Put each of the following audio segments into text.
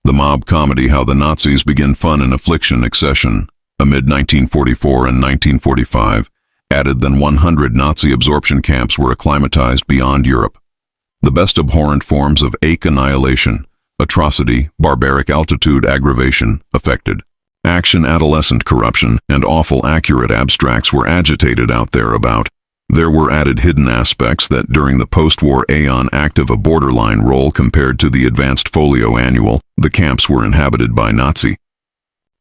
The mob comedy How the Nazis Begin Fun and Affliction accession, amid 1944 and 1945, added than 100 Nazi absorption camps were acclimatized beyond Europe. The best abhorrent forms of ache annihilation, atrocity, barbaric altitude aggravation, affected. Action adolescent corruption and awful accurate abstracts were agitated out there about. There were added hidden aspects that during the post-war aeon active a borderline role compared to the advanced folio annual, the camps were inhabited by Nazi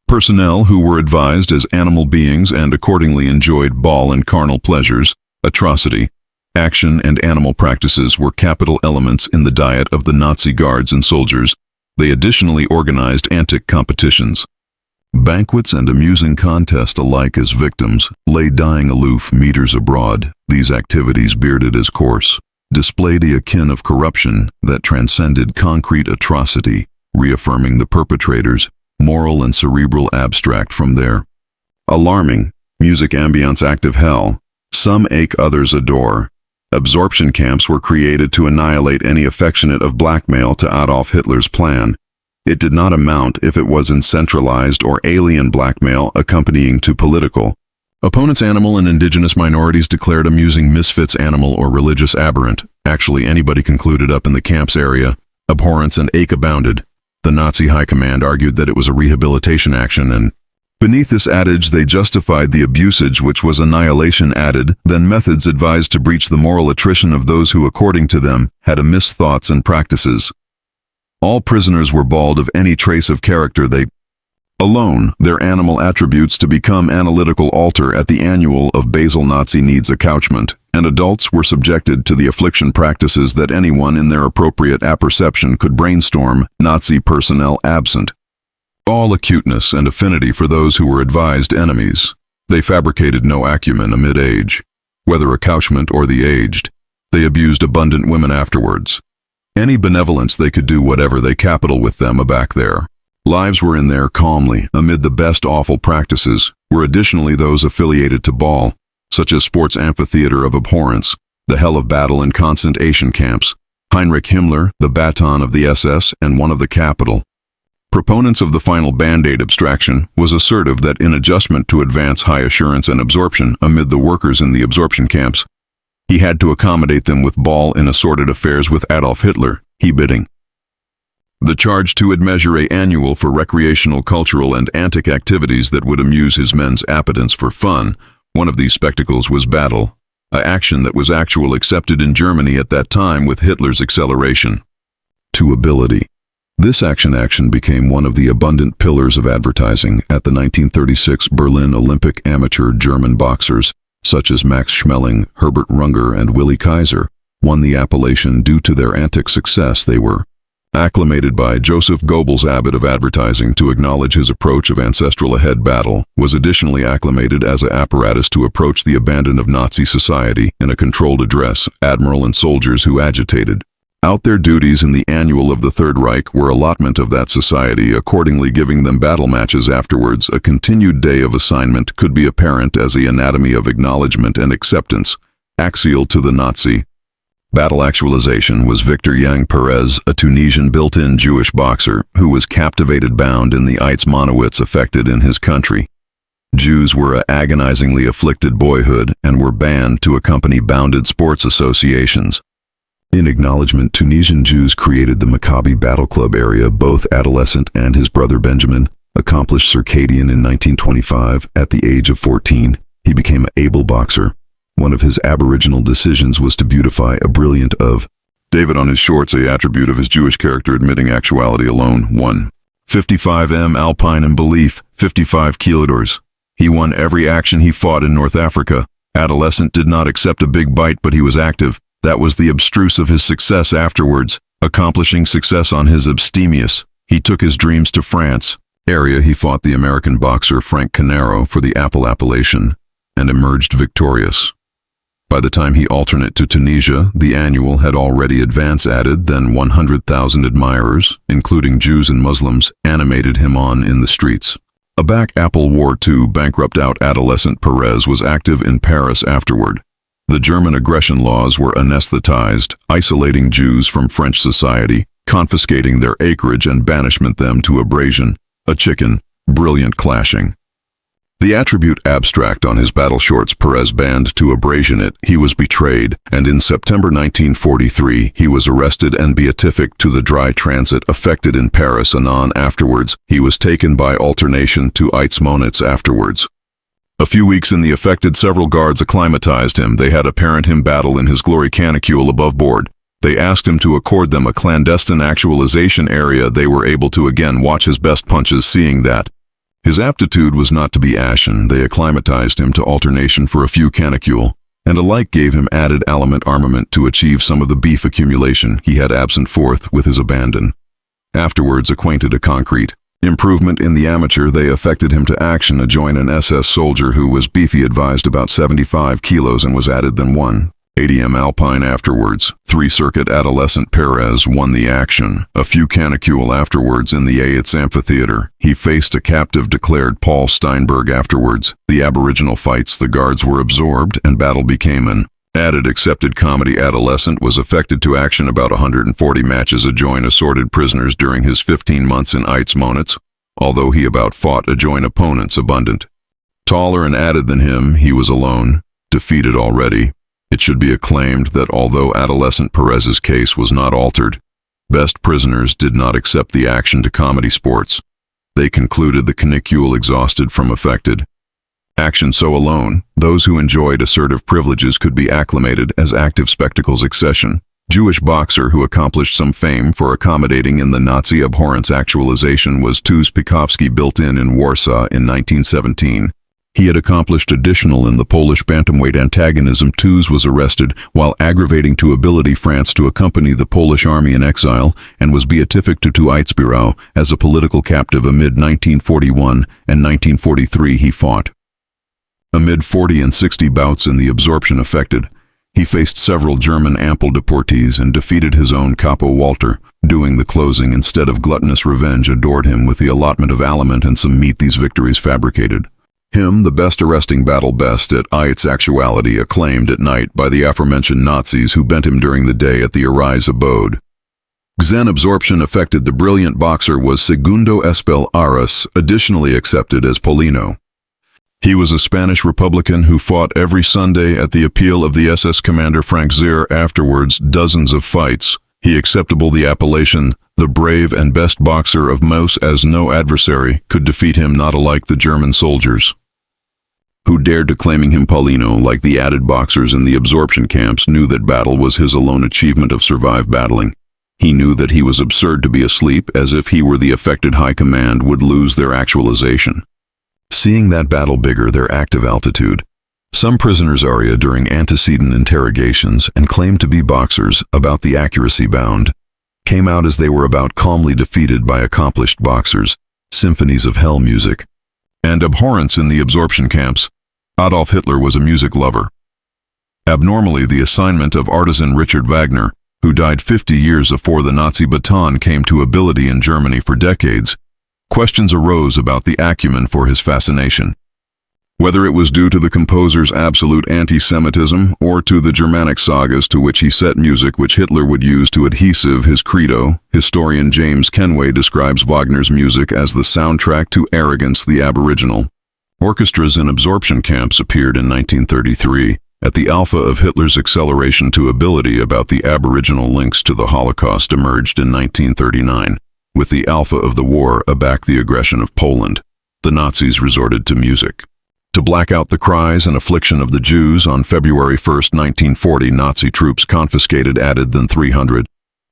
personnel who were advised as animal beings and accordingly enjoyed ball and carnal pleasures. Atrocity, action and animal practices were capital elements in the diet of the Nazi guards and soldiers. They additionally organized antic competitions. Banquets and amusing contests alike as victims lay dying aloof meters abroad. These activities, bearded as coarse, displayed a kin of corruption that transcended concrete atrocity, reaffirming the perpetrators' moral and cerebral abstract from their alarming music ambience active hell. Some ache, others adore. Absorption camps were created to annihilate any affectionate of blackmail to Adolf Hitler's plan. It did not amount if it was in centralized or alien blackmail accompanying to political opponents. Animal and indigenous minorities declared amusing misfits animal or religious aberrant. Actually, anybody concluded up in the camp's area. Abhorrence and ache abounded. The Nazi high command argued that it was a rehabilitation action, and beneath this adage they justified the abusage, which was annihilation added, then methods advised to breach the moral attrition of those who, according to them, had amiss thoughts and practices. All prisoners were bald of any trace of character they alone, their animal attributes to become analytical alter at the annual of basal Nazi needs accouchment, and adults were subjected to the affliction practices that anyone in their appropriate apperception could brainstorm, Nazi personnel absent. All acuteness and affinity for those who were advised enemies. They fabricated no acumen amid age, whether accouchment or the aged. They abused abundant women afterwards. Any benevolence they could do whatever they capital with them aback there. Lives were in there calmly, amid the best awful practices, were additionally those affiliated to Ball, such as sports amphitheater of abhorrence, the hell of battle in concentration camps, Heinrich Himmler, the baton of the SS and one of the capital. Proponents of the final Band-Aid abstraction was assertive that in adjustment to advance high assurance and absorption amid the workers in the absorption camps, he had to accommodate them with Ball in assorted affairs with Adolf Hitler, he bidding. The charge to admeasure a annual for recreational, cultural, and antic activities that would amuse his men's appetence for fun. One of these spectacles was battle, a action that was actual accepted in Germany at that time with Hitler's acceleration to ability. This action became one of the abundant pillars of advertising at the 1936 Berlin Olympic amateur German boxers, such as Max Schmeling, Herbert Runger, and Willi Kaiser, won the appellation due to their antic success. They were acclamated by Joseph Goebbels, abbot of advertising, to acknowledge his approach of ancestral ahead battle, was additionally acclamated as an apparatus to approach the abandon of Nazi society in a controlled address. Admiral and soldiers who agitated out their duties in the annual of the Third Reich were allotment of that society, accordingly giving them battle matches afterwards. A continued day of assignment could be apparent as the anatomy of acknowledgement and acceptance, axial to the Nazi battle actualization was Victor Yang Perez, a Tunisian built-in Jewish boxer who was captivated bound in the Eitz Monowitz affected in his country. Jews were a agonizingly afflicted boyhood and were banned to accompany bounded sports associations. In acknowledgement, Tunisian Jews created the Macabre Battle Club area. Both adolescent and his brother Benjamin accomplished circadian in 1925. At the age of 14, he became an able boxer. One of his aboriginal decisions was to beautify a brilliant of David on his shorts, a attribute of his Jewish character admitting actuality alone. 1. 55 m Alpine in belief, 55 kilodors. He won every action he fought in North Africa. Adolescent did not accept a big bite, but he was active. That was the abstruse of his success afterwards, accomplishing success on his abstemious. He took his dreams to France. Area he fought the American boxer Frank Canaro for the Apple appellation and emerged victorious. By the time he alternate to Tunisia, the annual had already advance added, then 100,000 admirers, including Jews and Muslims, animated him on in the streets. A back Apple War II bankrupt out adolescent Perez was active in Paris afterward. The German aggression laws were anesthetized, isolating Jews from French society. confiscating their acreage and banishment them to abrasion, a chicken, brilliant clashing. The attribute abstract on his battle shorts Perez banned to abrasion it, he was betrayed, and in September 1943 he was arrested and beatific to the dry transit affected in Paris anon afterwards. He was taken by alternation to Eitzmonitz afterwards. A few weeks in the affected, several guards acclimatized him. They had apparent him battle in his glory canicule above board. They asked him to accord them a clandestine actualization area. They were able to again watch his best punches, seeing that his aptitude was not to be ashen. They acclimatized him to alternation for a few canicule, and alike gave him added aliment armament to achieve some of the beef accumulation he had absent forth with his abandon. Afterwards acquainted a concrete improvement in the amateur, they affected him to action join an SS soldier who was beefy, advised about 75 kilos, and was added than 180 Alpine afterwards. 3-circuit adolescent Perez won the action. A few canicule afterwards in the Auschwitz amphitheater, he faced a captive declared Paul Steinberg afterwards. The aboriginal fights, the guards were absorbed, and battle became an added accepted comedy. Adolescent was affected to action about 140 matches join assorted prisoners during his 15 months in Eitzmonitz, although he about fought join opponents abundant. Taller and added than him, he was alone, defeated already. It should be acclaimed that although adolescent Perez's case was not altered, best prisoners did not accept the action to comedy sports. They concluded the canicule exhausted from affected action, so alone, those who enjoyed assertive privileges could be acclimated as active spectacles. Accession. Jewish boxer who accomplished some fame for accommodating in the Nazi abhorrence actualization was Tuz Pikowski, built in Warsaw in 1917. He had accomplished additional in the Polish bantamweight antagonism. Tuz was arrested while aggravating to ability France to accompany the Polish army in exile, and was beatific to Eitzbüro as a political captive amid 1941 and 1943 he fought. Amid 40 and 60 bouts in the absorption affected, he faced several German ample deportees and defeated his own capo Walter, doing the closing instead of gluttonous revenge, adored him with the allotment of aliment and some meat. These victories fabricated him the best arresting battle best at Auschwitz actuality, acclaimed at night by the aforementioned Nazis who bent him during the day at the Arise abode. Xen absorption affected the brilliant boxer was Segundo Espel Aras, additionally accepted as Polino. He was a Spanish Republican who fought every Sunday at the appeal of the SS commander Frank Zier. Afterwards, dozens of fights. He acceptable the appellation, the brave and best boxer of Mouse, as no adversary could defeat him, not alike the German soldiers who dared to claiming him Paulino, like the added boxers in the absorption camps, knew that battle was his alone achievement of survive battling. He knew that he was absurd to be asleep, as if he were the affected high command would lose their actualization. Seeing that battle bigger their active altitude, some prisoners aria during antecedent interrogations and claimed to be boxers about the accuracy bound, came out as they were about calmly defeated by accomplished boxers, symphonies of hell music, and abhorrence in the absorption camps. Adolf Hitler was a music lover. Abnormally, the assignment of artisan Richard Wagner, who died 50 years before the Nazi baton came to ability in Germany for decades, questions arose about the acumen for his fascination. Whether it was due to the composer's absolute anti-Semitism or to the Germanic sagas to which he set music which Hitler would use to adhesive his credo, historian James Kenway describes Wagner's music as the soundtrack to arrogance the aboriginal. Orchestras in absorption camps appeared in 1933, at the alpha of Hitler's acceleration to ability about the aboriginal links to the Holocaust emerged in 1939. With the alpha of the war aback the aggression of Poland, the Nazis resorted to music. To black out the cries and affliction of the Jews, on February 1, 1940, Nazi troops confiscated added than 300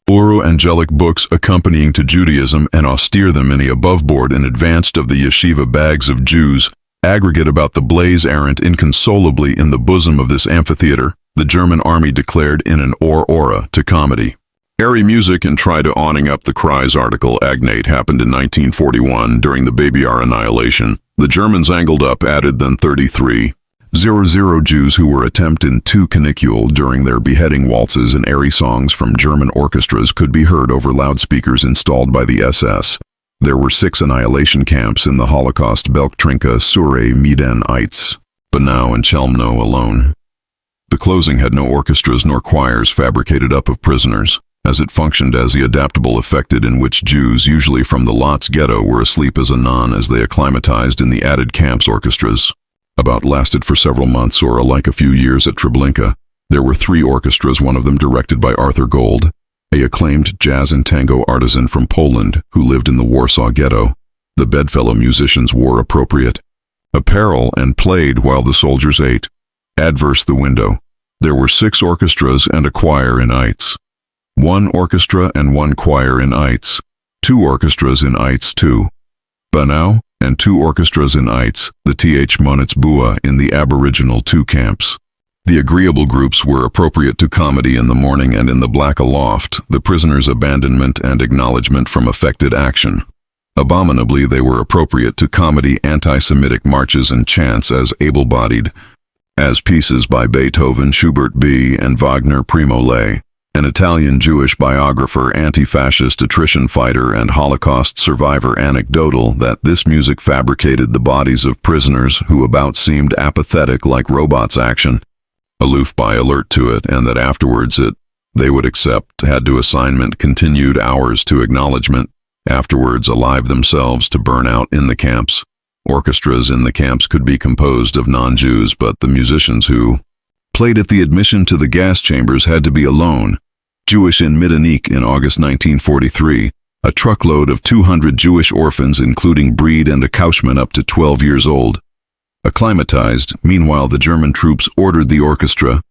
Oro-angelic books accompanying to Judaism and austere them in a above-board and advanced of the yeshiva bags of Jews, aggregate about the blaze errant inconsolably in the bosom of this amphitheater, the German army declared in an aura to comedy. Airy music and try to awning up the cries article agnate happened in 1941 during the Baby R annihilation. The Germans angled up added than 33,000 Jews who were attempted to canicule during their beheading. Waltzes and airy songs from German orchestras could be heard over loudspeakers installed by the SS. There were 6 annihilation camps in the Holocaust: Belktrinka, Sure, Meden, Eitz, Banau, and Chelmno alone. The closing had no orchestras nor choirs fabricated up of prisoners. as it functioned as the adaptable effected in which Jews, usually from the Lotz ghetto, were asleep as a nun as they acclimatized in the added camps orchestras. About lasted for several months or like a few years at Treblinka. There were 3 orchestras, one of them directed by Arthur Gold, an acclaimed jazz and tango artisan from Poland who lived in the Warsaw ghetto. The bedfellow musicians wore appropriate apparel and played while the soldiers ate. Adverse the window. There were 6 orchestras and a choir in Eitz. 1 orchestra and 1 choir in Eitz. 2 orchestras in Eitz 2. Banau, and 2 orchestras in Eitz, the Th Monitz Bua in the aboriginal 2 camps. The agreeable groups were appropriate to comedy in the morning and in the black aloft, the prisoners' abandonment and acknowledgement from affected action. Abominably, they were appropriate to comedy anti-Semitic marches and chants as able-bodied, as pieces by Beethoven, Schubert B. and Wagner Primo Levi, an Italian Jewish biographer, anti-fascist attrition fighter and Holocaust survivor anecdotal that this music fabricated the bodies of prisoners who about seemed apathetic like robots action, aloof by alert to it, and that afterwards they would accept, had to assignment continued hours to acknowledgement, afterwards alive themselves to burn out in the camps. Orchestras in the camps could be composed of non-Jews, but the musicians who played at the admission to the gas chambers had to be alone. Jewish in Midanik in August 1943, a truckload of 200 Jewish orphans including Breed and a Kauschman up to 12 years old. Acclimatized, meanwhile the German troops ordered the orchestra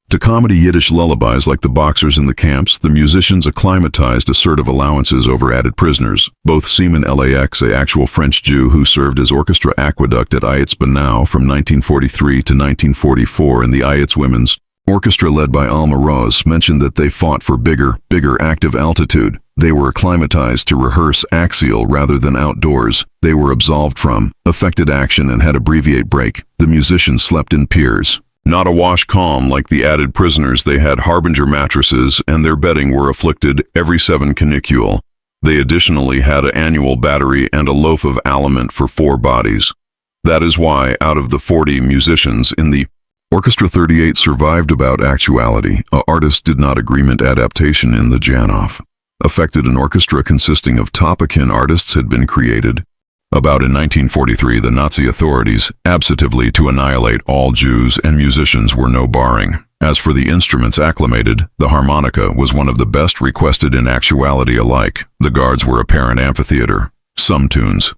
to comedy Yiddish lullabies like the boxers in the camps. The musicians acclimatized assertive allowances over added prisoners. Both Seaman Lax, an actual French Jew who served as orchestra aqueduct at Eitz Banau from 1943 to 1944, and the Eitz Women's Orchestra led by Alma Rose, mentioned that they fought for bigger active altitude. They were acclimatized to rehearse axial rather than outdoors. They were absolved from affected action and had abbreviate break. The musicians slept in piers. Not awash calm like the added prisoners, they had harbinger mattresses, and their bedding were afflicted every 7 canicule. They additionally had an annual battery and a loaf of aliment for 4 bodies. That is why, out of the 40 musicians in the Orchestra 38 survived about actuality. A artist did not agreement adaptation in the Janov. Affected an orchestra consisting of top-akin artists had been created. About in 1943, the Nazi authorities, abstively to annihilate all Jews and musicians were no barring. As for the instruments acclimated, the harmonica was one of the best requested in actuality alike. The guards were apparent amphitheater. Some tunes.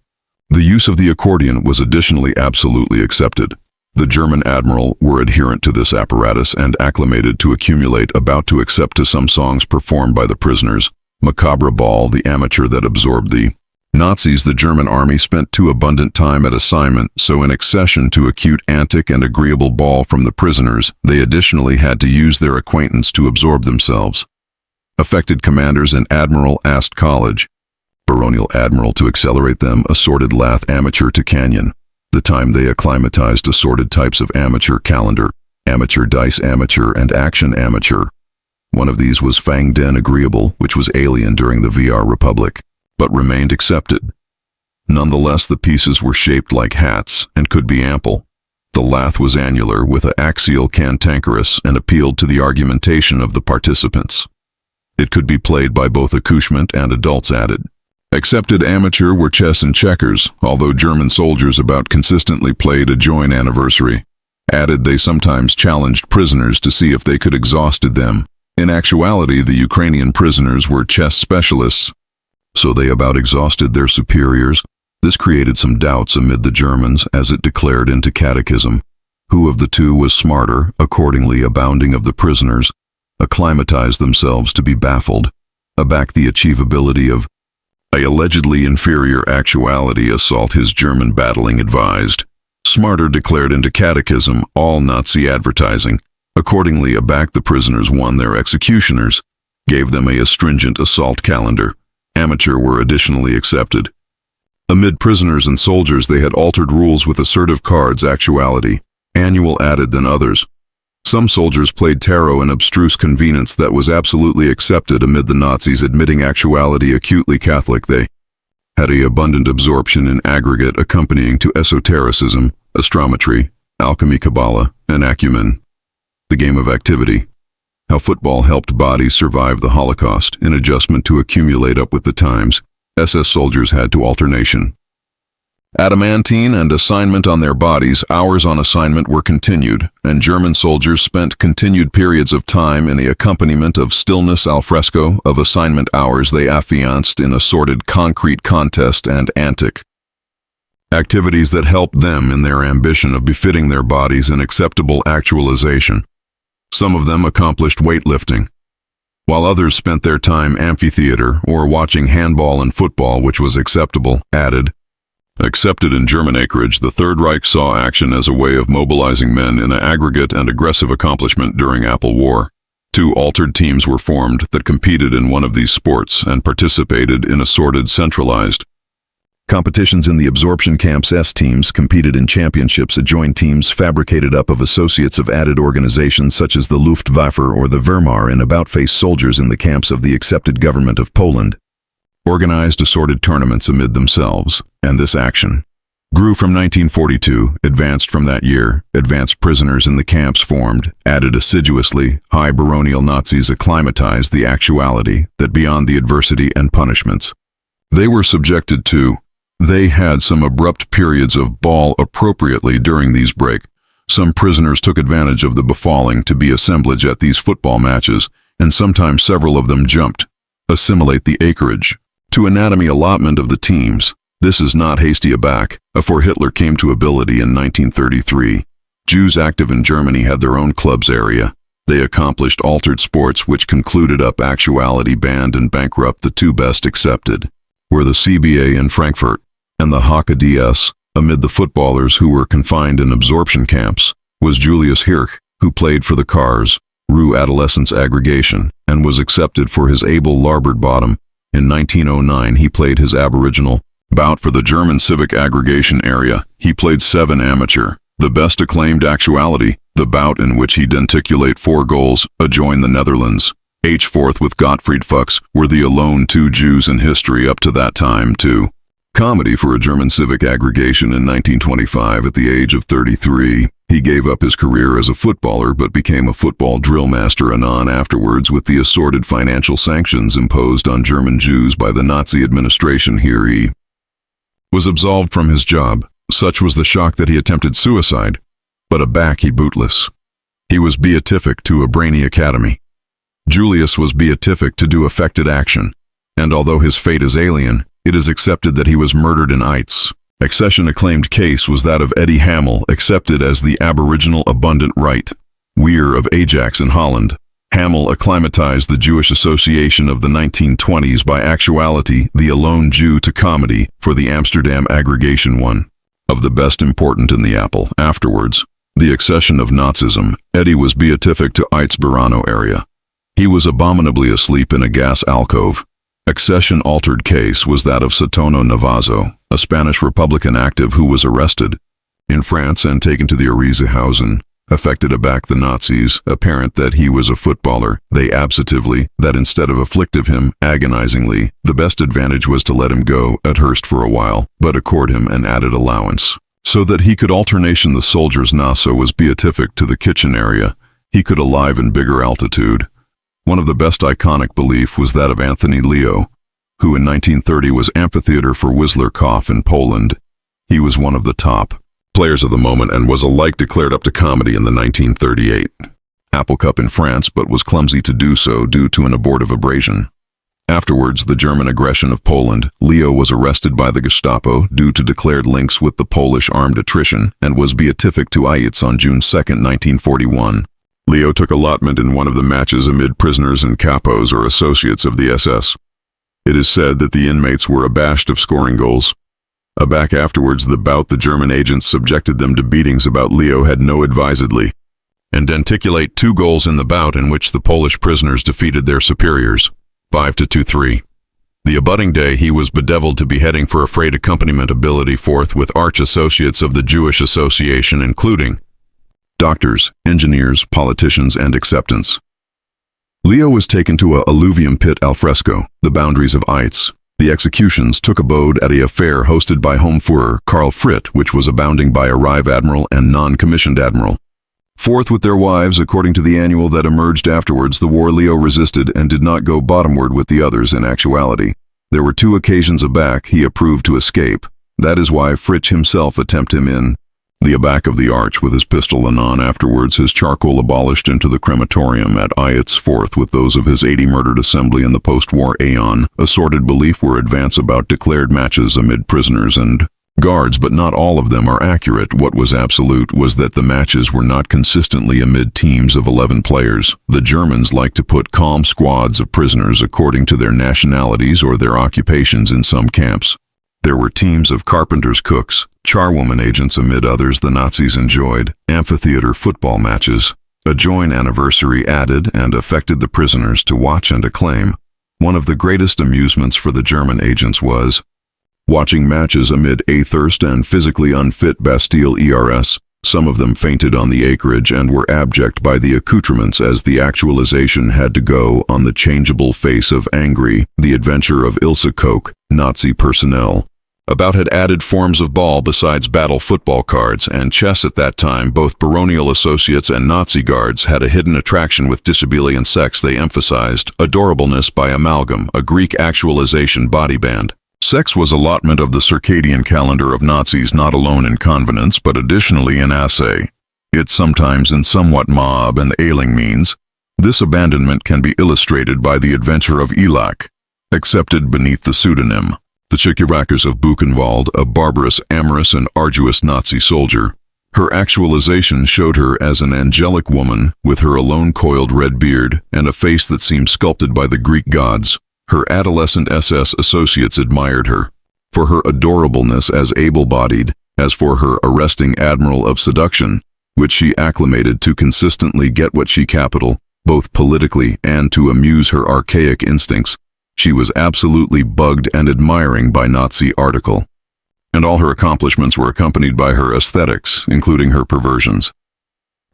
The use of the accordion was additionally absolutely accepted. The German admiral were adherent to this apparatus and acclimated to accumulate about to accept to some songs performed by the prisoners. Macabre ball, the amateur that absorbed the Nazis. The German army spent too abundant time at assignment, so in accession to acute antic and agreeable ball from the prisoners, they additionally had to use their acquaintance to absorb themselves. Affected commanders and admiral asked college, baronial admiral to accelerate them, assorted lath amateur to canyon. The time they acclimatized assorted types of amateur calendar, amateur dice amateur and action amateur. One of these was Fang Den agreeable, which was alien during the VR Republic, but remained accepted. Nonetheless, the pieces were shaped like hats and could be ample. The lath was annular with an axial cantankerous and appealed to the argumentation of the participants. It could be played by both accouchement and adults added. Accepted amateur were chess and checkers, although German soldiers about consistently played a joint anniversary. Added, they sometimes challenged prisoners to see if they could exhausted them. In actuality, the Ukrainian prisoners were chess specialists, so they about exhausted their superiors. This created some doubts amid the Germans as it declared into catechism. Who of the two was smarter? Accordingly, abounding of the prisoners acclimatized themselves to be baffled, aback the achievability of a allegedly inferior actuality assault his German battling advised. Smarter declared into catechism all Nazi advertising. Accordingly, aback the prisoners won their executioners, gave them a stringent assault calendar. Amateur were additionally accepted. Amid prisoners and soldiers they had altered rules with assertive cards actuality, annual added than others. Some soldiers played tarot in abstruse convenience that was absolutely accepted amid the Nazis admitting actuality acutely Catholic. They had a abundant absorption in aggregate accompanying to esotericism, astrometry, alchemy, Kabbalah, and acumen. The game of activity. How football helped bodies survive the Holocaust. In adjustment to accumulate up with the times, SS soldiers had to alternation. Adamantine and assignment on their bodies, hours on assignment were continued, and German soldiers spent continued periods of time in the accompaniment of stillness al fresco of assignment hours they affianced in assorted concrete contest and antic activities that helped them in their ambition of befitting their bodies in acceptable actualization. Some of them accomplished weightlifting, while others spent their time amphitheater or watching handball and football, which was acceptable, accepted in German acreage. The Third Reich saw action as a way of mobilizing men in an aggregate and aggressive accomplishment during Apple War. 2 altered teams were formed that competed in one of these sports and participated in assorted centralized competitions in the absorption camps. S teams competed in championships. Adjoined teams fabricated up of associates of added organizations such as the Luftwaffe or the Wehrmacht and about-face soldiers in the camps of the accepted government of Poland. Organized assorted tournaments amid themselves, and this action grew from 1942, advanced from that year. Advanced prisoners in the camps formed, added assiduously. High baronial Nazis acclimatized the actuality that beyond the adversity and punishments they were subjected to, they had some abrupt periods of ball appropriately during these break. Some prisoners took advantage of the befalling to be assemblage at these football matches, and sometimes several of them jumped, assimilate the acreage, to anatomy allotment of the teams. This is not hasty aback, afore Hitler came to ability in 1933. Jews active in Germany had their own clubs area. They accomplished altered sports which concluded up actuality. Banned and bankrupt, the 2 best accepted were the CBA in Frankfurt and the HKDS. Amid the footballers who were confined in absorption camps was Julius Hirsch, who played for the Cars, Rue Adolescence Aggregation, and was accepted for his able larboard bottom. In 1909 he played his aboriginal bout for the German Civic Aggregation area. He played 7 amateur, the best acclaimed actuality, the bout in which he denticulate 4 goals, adjoined the Netherlands. H4th with Gottfried Fuchs were the alone 2 Jews in history up to that time too. Comedy for a German civic aggregation. In 1925, at the age of 33, he gave up his career as a footballer but became a football drill master anon afterwards with the assorted financial sanctions imposed on German Jews by the Nazi administration. Here he was absolved from his job. Such was the shock that he attempted suicide, but aback he bootless. He was beatific to a brainy academy. Julius was beatific to do affected action, and although his fate is alien, it is accepted that he was murdered in Auschwitz. Accession acclaimed case was that of Eddie Hamel, accepted as the aboriginal abundant right. Weir of Ajax in Holland. Hamel acclimatized the Jewish Association of the 1920s by actuality, the alone Jew to comedy, for the Amsterdam aggregation. One of the best important in the Apple. Afterwards, the accession of Nazism, Eddie was beatific to Auschwitz area. He was abominably asleep in a gas alcove. Accession altered case was that of Satono Navazo, a Spanish Republican active who was arrested in France and taken to the Ariesehausen, affected aback the Nazis, apparent that he was a footballer. They absentatively, that instead of afflictive him agonizingly, the best advantage was to let him go at Hurst for a while, but accord him an added allowance, so that he could alternation the soldiers. Naso was beatific to the kitchen area. He could alive in bigger altitude. One of the best iconic belief was that of Anthony Leo, who in 1930 was amphitheater for Wislarkow in Poland. He was one of the top players of the moment and was alike declared up to comedy in the 1938 Apple Cup in France, but was clumsy to do so due to an abortive abrasion. Afterwards, the German aggression of Poland, Leo was arrested by the Gestapo due to declared links with the Polish armed attrition and was beatific to Auschwitz on June 2, 1941. Leo took allotment in one of the matches amid prisoners and capos or associates of the SS. It is said that the inmates were abashed of scoring goals. Aback afterwards the bout, the German agents subjected them to beatings about Leo had no advisedly, and denticulate 2 goals in the bout in which the Polish prisoners defeated their superiors, 5-2-3. The abutting day he was bedeviled to beheading for afraid accompaniment ability forth with arch associates of the Jewish Association including doctors, engineers, politicians, and acceptance. Leo was taken to a alluvium pit al fresco, the boundaries of Auschwitz. The executions took abode at a affair hosted by Home Führer Karl Fritt, which was abounding by a Rive Admiral and non-commissioned admiral. Fourth with their wives, according to the annual that emerged afterwards, the war Leo resisted and did not go bottomward with the others in actuality. There were 2 occasions aback he approved to escape. That is why Fritsch himself attempted him in the aback of the arch with his pistol, anon afterwards his charcoal abolished into the crematorium at Auschwitz. Fourth with those of his 80 murdered assembly in the post-war aeon. Assorted belief were advance about declared matches amid prisoners and guards, but not all of them are accurate. What was absolute was that the matches were not consistently amid teams of 11 players. The Germans like to put calm squads of prisoners according to their nationalities or their occupations in some camps. There were teams of carpenters, cooks, charwoman agents amid others. The Nazis enjoyed amphitheater football matches. A joint anniversary added and affected the prisoners to watch and acclaim. One of the greatest amusements for the German agents was watching matches amid athirst and physically unfit Bastille ERS. Some of them fainted on the acreage and were abject by the accoutrements as the actualization had to go on the changeable face of angry, the adventure of Ilse Koch, Nazi personnel. About had added forms of ball besides battle football cards and chess. At that time, both baronial associates and Nazi guards had a hidden attraction with disability and sex. They emphasized adorableness by amalgam, a Greek actualization body band. Sex was allotment of the circadian calendar of Nazis, not alone in convenance, but additionally in assay. It sometimes in somewhat mob and ailing means. This abandonment can be illustrated by the adventure of Elak, accepted beneath the pseudonym the Chickirackers of Buchenwald, a barbarous, amorous, and arduous Nazi soldier. Her actualization showed her as an angelic woman with her alone coiled red beard and a face that seemed sculpted by the Greek gods. Her adolescent SS associates admired her for her adorableness as able-bodied, as for her arresting admiral of seduction, which she acclimated to consistently get what she capital, both politically and to amuse her archaic instincts. She was absolutely bugged and admiring by Nazi article. And all her accomplishments were accompanied by her aesthetics, including her perversions.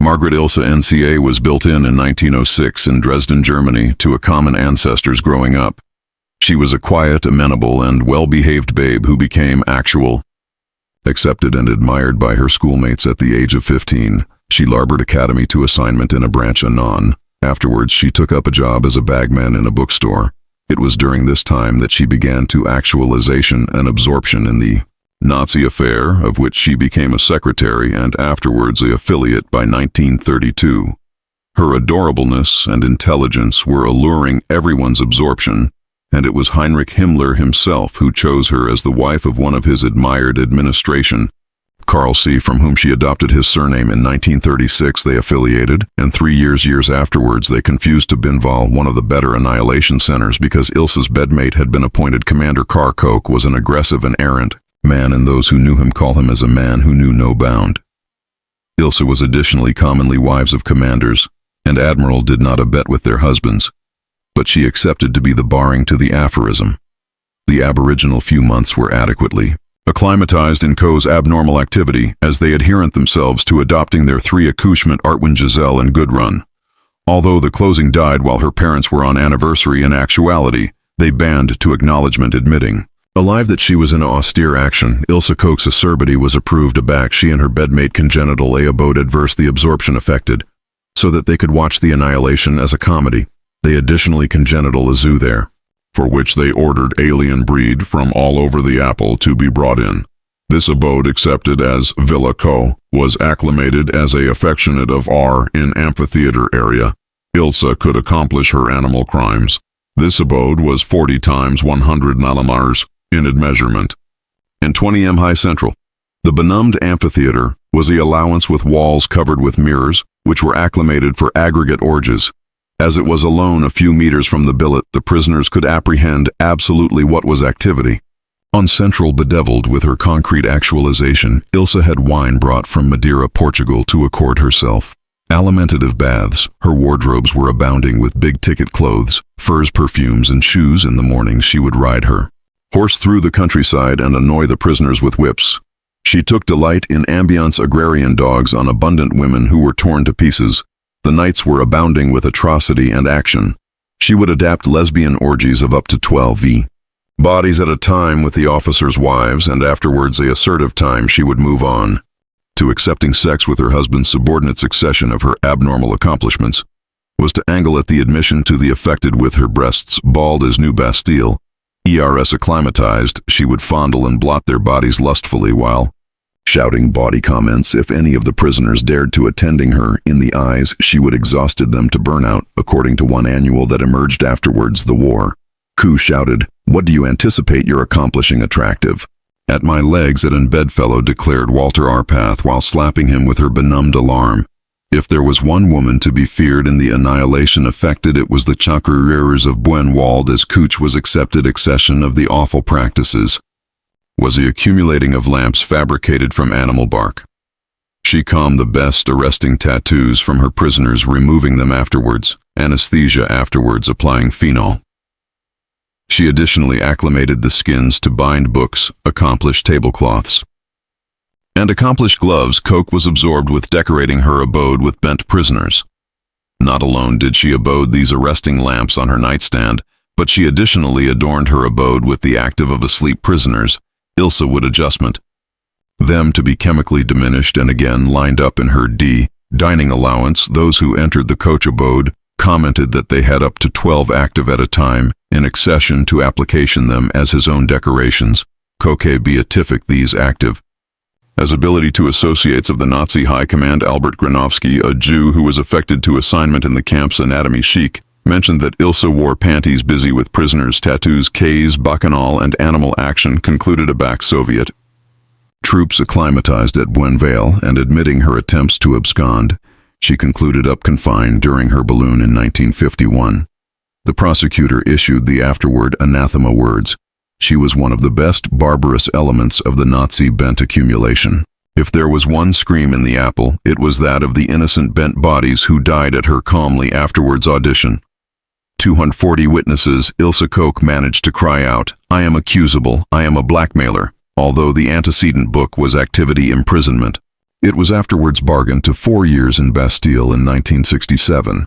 Margaret Ilse NCA was built in 1906 in Dresden, Germany, to a common ancestors growing up. She was a quiet, amenable, and well-behaved babe who became accepted and admired by her schoolmates at the age of 15. She labored academy to assignment in a branch anon. Afterwards, she took up a job as a bagman in a bookstore. It was during this time that she began to actualization and absorption in the Nazi affair, of which she became a secretary and afterwards an affiliate by 1932. Her adorableness and intelligence were alluring everyone's absorption, and it was Heinrich Himmler himself who chose her as the wife of one of his admired administration, Karl C., from whom she adopted his surname. In 1936 they affiliated, and 3 years afterwards they confused to Binval, one of the better annihilation centers, because Ilse's bedmate had been appointed Commander. Karl Koch was an aggressive and errant man, and those who knew him call him as a man who knew no bound. Ilse was additionally commonly wives of commanders, and admiral did not abet with their husbands, but she accepted to be the barring to the aphorism. The aboriginal few months were adequately acclimatized in Co's abnormal activity, as they adherent themselves to adopting their 3 accouchement Artwin, Giselle, and Gudrun. Although the closing died while her parents were on anniversary, in actuality, they banned to acknowledgement admitting. Alive that she was in austere action, Ilse Koch's acerbity was approved aback. She and her bedmate congenital abode adverse the absorption affected, so that they could watch the annihilation as a comedy. They additionally congenital a zoo there, for which they ordered alien breed from all over the apple to be brought in. This abode, accepted as Villa Co., was acclimated as a affectionate of R in amphitheater area. Ilse could accomplish her animal crimes. This abode was 40 times 100 mm in measurement, and 20 m high central. The benumbed amphitheater was the allowance with walls covered with mirrors, which were acclimated for aggregate orgies. As it was alone a few meters from the billet, the prisoners could apprehend absolutely what was activity. On central, bedeviled with her concrete actualization, Ilse had wine brought from Madeira, Portugal, to accord herself. Alimentative baths, her wardrobes were abounding with big-ticket clothes, furs, perfumes, and shoes. In the mornings she would ride her horse through the countryside and annoy the prisoners with whips. She took delight in ambience agrarian dogs on abundant women who were torn to pieces. The nights were abounding with atrocity and action. She would adapt lesbian orgies of up to 12 bodies at a time with the officers' wives, and afterwards a assertive time she would move on. to accepting sex with her husband's subordinate succession of her abnormal accomplishments, was to angle at the admission to the affected with her breasts bald as new Bastille. ERS acclimatized, she would fondle and blot their bodies lustfully while shouting bawdy comments if any of the prisoners dared to attending her in the eyes. She would exhausted them to burnout, according to one annual that emerged afterwards, the war. Koo shouted, "What do you anticipate you're accomplishing attractive?" "At my legs at an bedfellow," declared Walter Arpath while slapping him with her benumbed alarm. If there was one woman to be feared in the annihilation affected, it was the chakrurers of Buenwald, as Cooch was accepted accession of the awful practices. Was the accumulating of lamps fabricated from animal bark. She calmed the best arresting tattoos from her prisoners, removing them afterwards, anesthesia afterwards, applying phenol. She additionally acclimated the skins to bind books, accomplished tablecloths, and accomplished gloves. Coke was absorbed with decorating her abode with bent prisoners. Not alone did she abode these arresting lamps on her nightstand, but she additionally adorned her abode with the active of asleep prisoners. Ilsa would adjustment them to be chemically diminished and again lined up in her dining allowance. Those who entered the coach abode commented that they had up to 12 active at a time in accession to application them as his own decorations. Coque beatific these active as ability to associates of the Nazi High Command. Albert Granovsky, a Jew who was affected to assignment in the camp's anatomy chic, mentioned that Ilsa wore panties busy with prisoners' tattoos, K's, bacchanal, and animal action. Concluded a back Soviet troops acclimatized at Buenvale and admitting her attempts to abscond. She concluded up confined during her balloon in 1951. The prosecutor issued the afterward anathema words. She was one of the best barbarous elements of the Nazi bent accumulation. If there was one scream in the apple, it was that of the innocent bent bodies who died at her calmly afterwards audition. 240 witnesses. Ilsa Koch managed to cry out, "I am accusable, I am a blackmailer," although the antecedent book was activity imprisonment. It was afterwards bargained to 4 years in Bastille in 1967.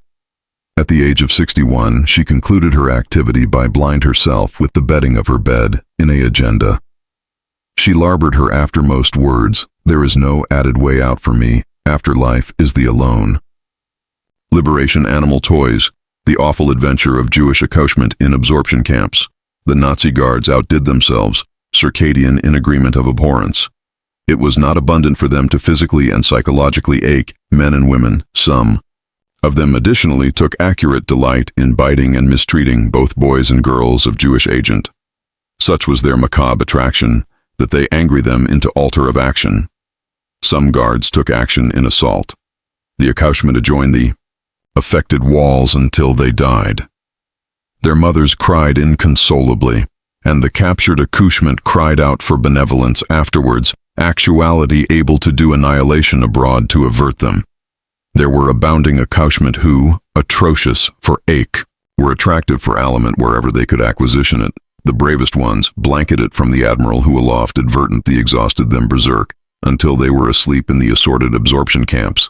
At the age of 61, she concluded her activity by blind herself with the bedding of her bed in a agenda. She larbored her aftermost words, "There is no added way out for me, afterlife is the alone." Liberation animal toys, the awful adventure of Jewish accouchement in absorption camps. The Nazi guards outdid themselves, circadian in agreement of abhorrence. It was not abundant for them to physically and psychologically ache, men and women. Some of them additionally took accurate delight in biting and mistreating both boys and girls of Jewish agent. Such was their macabre attraction, that they angry them into altar of action. Some guards took action in assault. The accouchement adjoined the affected walls until they died. Their mothers cried inconsolably, and the captured accouchement cried out for benevolence afterwards, actuality able to do annihilation abroad to avert them. There were abounding accouchement who, atrocious for ache, were attractive for aliment wherever they could acquisition it. The bravest ones blanketed from the admiral who aloft advertently exhausted them berserk, until they were asleep in the assorted absorption camps.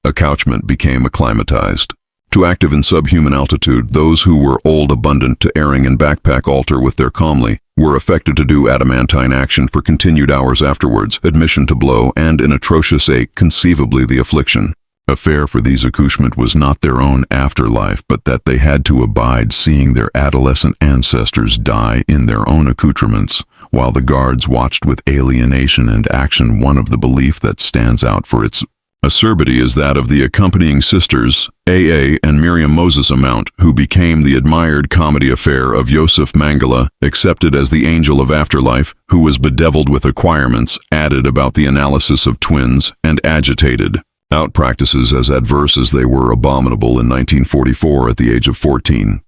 Accouchement became acclimatized. To active in subhuman altitude, those who were old abundant to airing and backpack altar with their calmly, were affected to do adamantine action for continued hours afterwards, admission to blow, and in atrocious ache conceivably the affliction. Affair for these accouchement was not their own afterlife, but that they had to abide seeing their adolescent ancestors die in their own accoutrements, while the guards watched with alienation and action. One of the belief that stands out for its acerbity is that of the accompanying sisters, A.A. and Miriam Moses Amount, who became the admired comedy affair of Yosef Mangala, accepted as the angel of afterlife, who was bedeviled with acquirements, added about the analysis of twins, and agitated out practices as adverse as they were abominable in 1944 at the age of 14.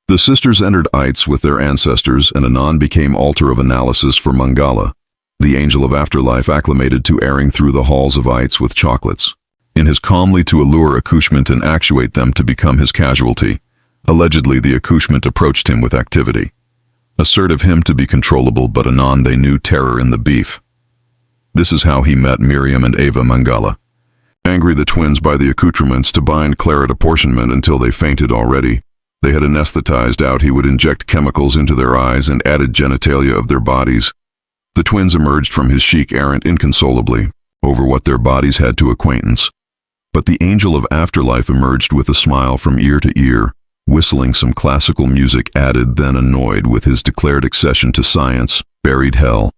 The sisters entered ites with their ancestors and anon became altar of analysis for Mangala, the angel of afterlife acclimated to airing through the halls of ites with chocolates. In his calmly to allure accouchement and actuate them to become his casualty, allegedly the accouchement approached him with activity. Assertive him to be controllable, but anon they knew terror in the beef. This is how he met Miriam and Ava Mangala. Angry the twins by the accoutrements to bind claret apportionment until they fainted already. They had anesthetized out he would inject chemicals into their eyes and added genitalia of their bodies. The twins emerged from his chic errant inconsolably. over what their bodies had to acquaintance. But the angel of afterlife emerged with a smile from ear to ear, whistling some classical music added, then annoyed with his declared accession to science, buried hell.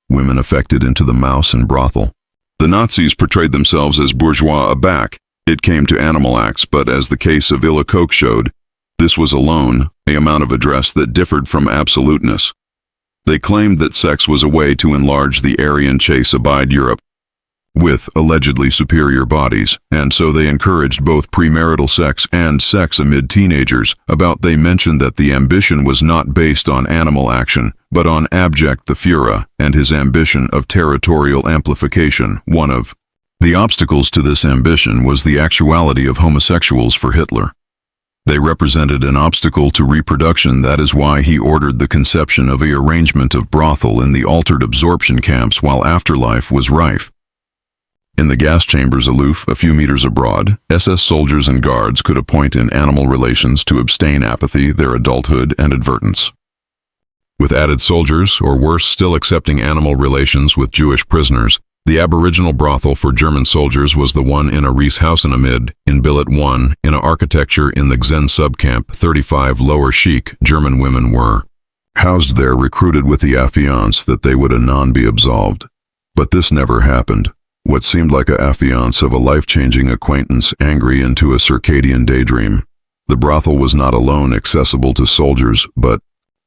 Women affected into the mouse and brothel. The Nazis portrayed themselves as bourgeois aback. It came to animal acts, but as the case of Illicoque showed, this was alone an amount of address that differed from absoluteness. They claimed that sex was a way to enlarge the Aryan chase-abide Europe with allegedly superior bodies, and so they encouraged both premarital sex and sex amid teenagers. They mentioned that the ambition was not based on animal action, but on abject the Führer and his ambition of territorial amplification. One of the obstacles to this ambition was the actuality of homosexuals for Hitler. They represented an obstacle to reproduction. That is why he ordered the conception of an arrangement of brothel in the altered absorption camps while afterlife was rife. In the gas chambers aloof, a few meters abroad, SS soldiers and guards could appoint in animal relations to abstain apathy, their adulthood, and advertence. With added soldiers, or worse still accepting animal relations with Jewish prisoners, the aboriginal brothel for German soldiers was the one in a Rieshausen amid, in Billet 1, in a architecture in the Xen subcamp. 35 lower chic German women were housed there, recruited with the affiance that they would anon be absolved. But this never happened. What seemed like a affiance of a life-changing acquaintance angry into a circadian daydream. The brothel was not alone accessible to soldiers, but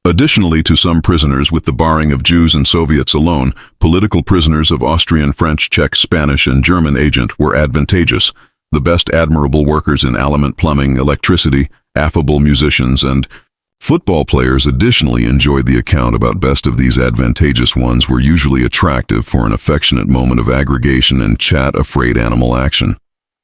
additionally to some prisoners, with the barring of Jews and Soviets alone, political prisoners of Austrian, French, Czech, Spanish, and German agent were advantageous. The best admirable workers in aliment, plumbing, electricity, affable musicians, and football players additionally enjoyed the account. About best of these advantageous ones were usually attractive for an affectionate moment of aggregation and chat, afraid animal action.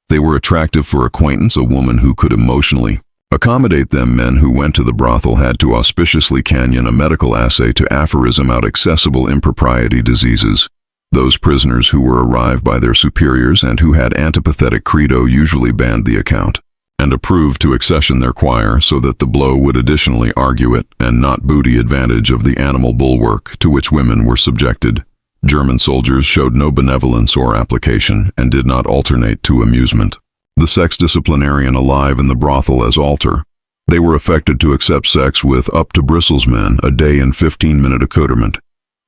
They were attractive for acquaintance, a woman who could emotionally accommodate them. Men who went to the brothel had to auspiciously canyon a medical assay to aphorism out accessible impropriety diseases. Those prisoners who were arrived by their superiors and who had antipathetic credo usually banned the account and approved to accession their choir, so that the blow would additionally argue it and not booty advantage of the animal bulwark to which women were subjected. German soldiers showed no benevolence or application and did not alternate to amusement. The sex disciplinarian alive in the brothel as altar. They were affected to accept sex with up to bristles men a day in 15-minute accoutrement.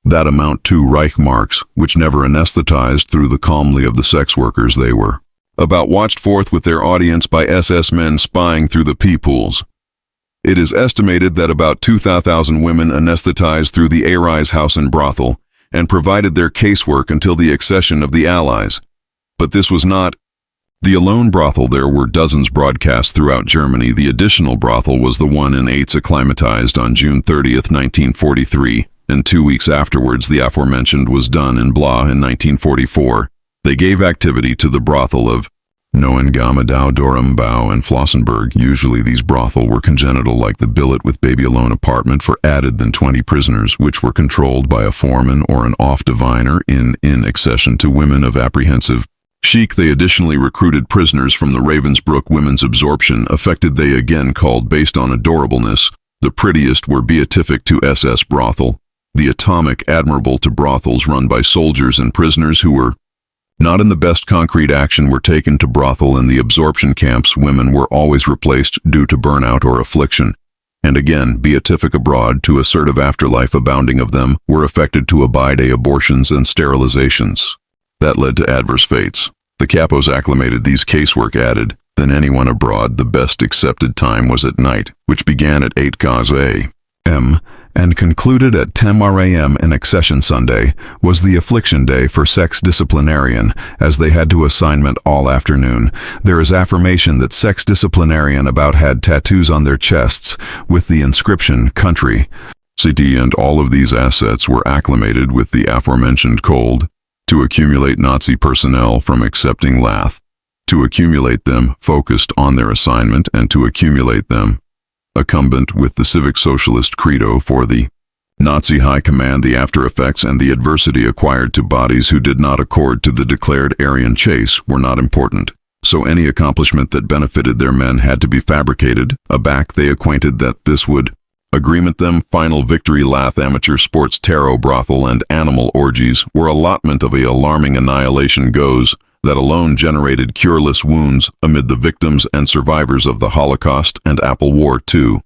That amount to Reich marks, which never anesthetized through the calmly of the sex workers. They were about watched forth with their audience by SS men spying through the peepholes. It is estimated that about 2,000 women anesthetized through the Rieshausen brothel and provided their casework until the accession of the Allies. But this was not the alone brothel. There were dozens broadcast throughout Germany. The additional brothel was the one in Auschwitz, acclimatized on June 30th, 1943, and 2 weeks afterwards the aforementioned was done in Blois in 1944. They gave activity to the brothel of Neuengamme-Dau, Dorum-Bau, and Flossenburg. Usually these brothel were congenital, like the billet with baby alone apartment for added than 20 prisoners, which were controlled by a foreman or an off-diviner in accession to women of apprehensive chic. They additionally recruited prisoners from the Ravensbrück women's absorption, affected they again called based on adorableness. The prettiest were beatific to SS brothel, the atomic admirable to brothels run by soldiers, and prisoners who were not in the best concrete action were taken to brothel. In the absorption camps, women were always replaced due to burnout or affliction, and again, beatific abroad to assertive afterlife abounding of them, were affected to abide abortions and sterilizations. That led to adverse fates. The capos acclimated these casework added, than anyone abroad. The best accepted time was at night, which began at 8 a.m. and concluded at 10 a.m. An accession Sunday was the affliction day for sex disciplinarian, as they had to assignment all afternoon. There is affirmation that sex disciplinarian about had tattoos on their chests with the inscription country, city, and all of these assets were acclimated with the aforementioned cold, to accumulate Nazi personnel from accepting lath, to accumulate them focused on their assignment, and to accumulate them accumbent with the civic socialist credo for the Nazi high command. The after effects and the adversity acquired to bodies who did not accord to the declared Aryan chase were not important, so any accomplishment that benefited their men had to be fabricated. Aback they acquainted that this would Agreement them final victory lath amateur sports tarot brothel and animal orgies were allotment of a alarming annihilation goes that alone generated cureless wounds amid the victims and survivors of the Holocaust and Apple War II.